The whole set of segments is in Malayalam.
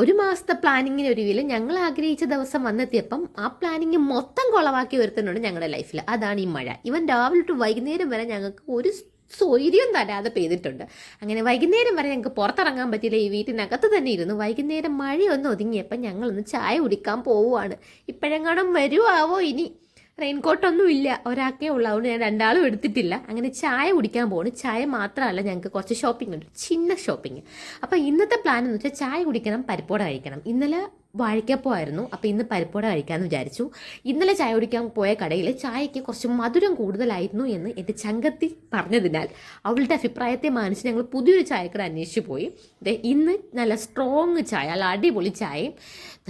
ഒരു മാസത്തെ പ്ലാനിങ്ങിന് ഒരുവിൽ ഞങ്ങൾ ആഗ്രഹിച്ച ദിവസം വന്നെത്തിയപ്പം ആ പ്ലാനിങ് മൊത്തം കുളവാക്കി വരുത്തുന്നുണ്ട് ഞങ്ങളുടെ ലൈഫിൽ. അതാണ് ഈ മഴ. ഇവൻ രാവിലെ തൊട്ട് വൈകുന്നേരം വരെ ഞങ്ങൾക്ക് ഒരു സ്വൈര്യം തരാതെ പെയ്തിട്ടുണ്ട്. അങ്ങനെ വൈകുന്നേരം വരെ ഞങ്ങൾക്ക് പുറത്തിറങ്ങാൻ പറ്റിയില്ല. ഈ വീട്ടിനകത്ത് തന്നെ ഇരുന്നു. വൈകുന്നേരം മഴയൊന്ന് ഒതുങ്ങിയപ്പം ഞങ്ങളൊന്ന് ചായ കുടിക്കാൻ പോവുകയാണ്. ഇപ്പോഴെങ്ങാനും വരുവാവോ ഇനി. റെയിൻകോട്ടൊന്നും ഇല്ല, ഒരാൾക്കേ ഉള്ളൂ. അതുകൊണ്ട് ഞാൻ രണ്ടാളും എടുത്തിട്ടില്ല. അങ്ങനെ ചായ കുടിക്കാൻ പോകുന്നു. ചായ മാത്രമല്ല, ഞങ്ങൾക്ക് കുറച്ച് ഷോപ്പിംഗ് ഉണ്ട്, ചിന്ന ഷോപ്പിംഗ്. അപ്പോൾ ഇന്നത്തെ പ്ലാൻ എന്ന് വെച്ചാൽ ചായ കുടിക്കണം, പരിപ്പോട കഴിക്കണം. ഇന്നലെ വാഴയ്ക്കപ്പമായിരുന്നു, അപ്പോൾ ഇന്ന് പരിപ്പോട കഴിക്കാമെന്ന് വിചാരിച്ചു. ഇന്നലെ ചായ കുടിക്കാൻ പോയ കടയിൽ ചായയ്ക്ക് കുറച്ച് മധുരം കൂടുതലായിരുന്നു എന്ന് എൻ്റെ ചങ്കത്തി പറഞ്ഞതിനാൽ അവളുടെ അഭിപ്രായത്തെ മാനിച്ച് ഞങ്ങൾ പുതിയൊരു ചായക്കട അന്വേഷിച്ച് പോയി. ഇന്ന് നല്ല സ്ട്രോങ് ചായ, നല്ല അടിപൊളി ചായയും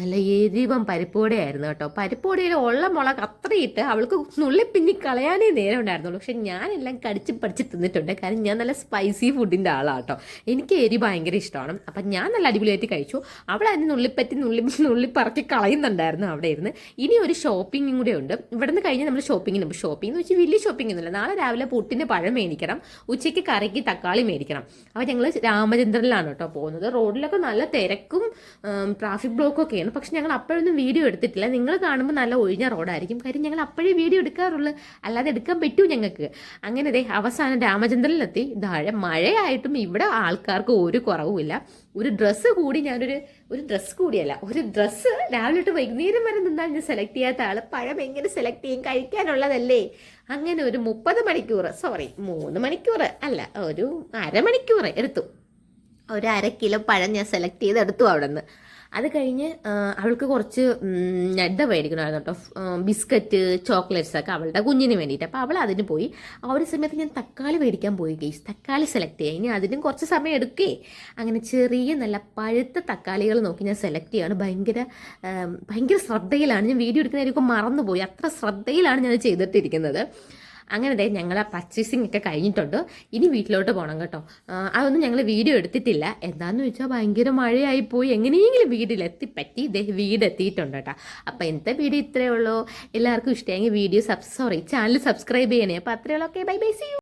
നല്ല എരിവം പരിപ്പോടയായിരുന്നു കേട്ടോ. പരിപ്പോടയിൽ ഉള്ള മുളക് അത്രയിട്ട് അവൾക്ക് നുള്ളിപ്പിന്നി കളയാനേ നേരം ഉണ്ടായിരുന്നുള്ളൂ. പക്ഷെ ഞാനെല്ലാം കടിച്ച് പഠിച്ച് തിന്നിട്ടുണ്ട്. കാരണം ഞാൻ നല്ല സ്പൈസി ഫുഡിൻ്റെ ആളാണ് കേട്ടോ. എനിക്ക് എരി ഭയങ്കര ഇഷ്ടമാണ്. അപ്പം ഞാൻ നല്ല അടിപൊളിയായിട്ട് കഴിച്ചു. അവൾ അതിന് നുള്ളി പറക്കി കളയുന്നുണ്ടായിരുന്നു അവിടെ ഇരുന്ന്. ഇനി ഒരു ഷോപ്പിങ്ങും കൂടെ ഉണ്ട്. ഇവിടെ നിന്ന് കഴിഞ്ഞാൽ നമ്മൾ ഷോപ്പിങ്ങിന് പോകും. ഷോപ്പിംഗ് എന്ന് വെച്ചാൽ വലിയ ഷോപ്പിംഗ് ഒന്നുമില്ല. നാളെ രാവിലെ പുട്ടിന് പഴം മേടിക്കണം, ഉച്ചയ്ക്ക് കറിക്ക് തക്കാളി മേടിക്കണം. അപ്പോൾ ഞങ്ങൾ രാമചന്ദ്രനിലാണ് കേട്ടോ പോകുന്നത്. റോഡിലൊക്കെ നല്ല തിരക്കും ട്രാഫിക് ബ്ലോക്കും ഒക്കെയാണ്. പക്ഷെ ഞങ്ങൾ അപ്പോഴൊന്നും വീഡിയോ എടുത്തിട്ടില്ല. നിങ്ങൾ കാണുമ്പോൾ നല്ല ഒഴിഞ്ഞ റോഡായിരിക്കും. കാര്യം ഞങ്ങൾ അപ്പോഴേ വീഡിയോ എടുക്കാറുള്ളൂ, അല്ലാതെ എടുക്കാൻ പറ്റൂ ഞങ്ങൾക്ക്. അങ്ങനെ അവസാനം രാമചന്ദ്രനിലെത്തി. താഴെ മഴയായിട്ടും ഇവിടെ ആൾക്കാർക്ക് ഒരു കുറവുമില്ല. ഒരു ഡ്രസ്സ് കൂടിയല്ല, ഒരു ഡ്രസ്സ് രാവിലെ തൊട്ട് വൈകുന്നേരം വരെ നിന്നാൽ ഞാൻ സെലക്ട് ചെയ്യാത്ത ആൾ പഴം എങ്ങനെ സെലക്ട് ചെയ്യും? കഴിക്കാനുള്ളതല്ലേ. അങ്ങനെ ഒരു 3 മണിക്കൂർ അല്ല, ഒരു അരമണിക്കൂർ എടുത്തു. ഒരു 1/2 കിലോ പഴം ഞാൻ സെലക്ട് ചെയ്തെടുത്തു അവിടെ നിന്ന്. അത് കഴിഞ്ഞ് അവൾക്ക് കുറച്ച് ഞെഡ മേടിക്കണമായിരുന്നു കേട്ടോ, ബിസ്ക്കറ്റ് ചോക്ലേറ്റ്സ് ഒക്കെ അവളുടെ കുഞ്ഞിന് വേണ്ടിയിട്ട്. അപ്പോൾ അവൾ അതിന് പോയി. ആ ഒരു സമയത്ത് ഞാൻ തക്കാളി മേടിക്കാൻ പോയി ഗെയ്സ്. തക്കാളി സെലക്ട് ചെയ്യാം. ഇനി അതിനും കുറച്ച് സമയം എടുക്കേ. അങ്ങനെ ചെറിയ നല്ല പഴുത്ത തക്കാളികൾ നോക്കി ഞാൻ സെലക്ട് ചെയ്യാണ്. ഭയങ്കര ശ്രദ്ധയിലാണ്. ഞാൻ വീഡിയോ എടുക്കുന്നതിനൊക്കെ മറന്നുപോയി, അത്ര ശ്രദ്ധയിലാണ് ഞാൻ ചെയ്തിട്ടിരിക്കുന്നത്. അങ്ങനെ ഞങ്ങൾ ആ പർച്ചേസിങ് ഒക്കെ കഴിഞ്ഞിട്ടുണ്ട്. ഇനി വീട്ടിലോട്ട് പോകണം കേട്ടോ. അതൊന്നും ഞങ്ങൾ വീഡിയോ എടുത്തിട്ടില്ല. എന്താണെന്ന് വെച്ചാൽ ഭയങ്കര മഴയായിപ്പോയി. എങ്ങനെയെങ്കിലും വീട്ടിലെത്തിപ്പറ്റി വീടെത്തിയിട്ടുണ്ട് കേട്ടോ. അപ്പോൾ ഇന്നത്തെ വീഡിയോ ഇത്രയേ ഉള്ളൂ. എല്ലാവർക്കും ഇഷ്ടമെങ്കിൽ ചാനൽ സബ്സ്ക്രൈബ് ചെയ്യണേ. അപ്പോൾ അത്രയേ ഉള്ളൂ. Okay, bye bye, see U.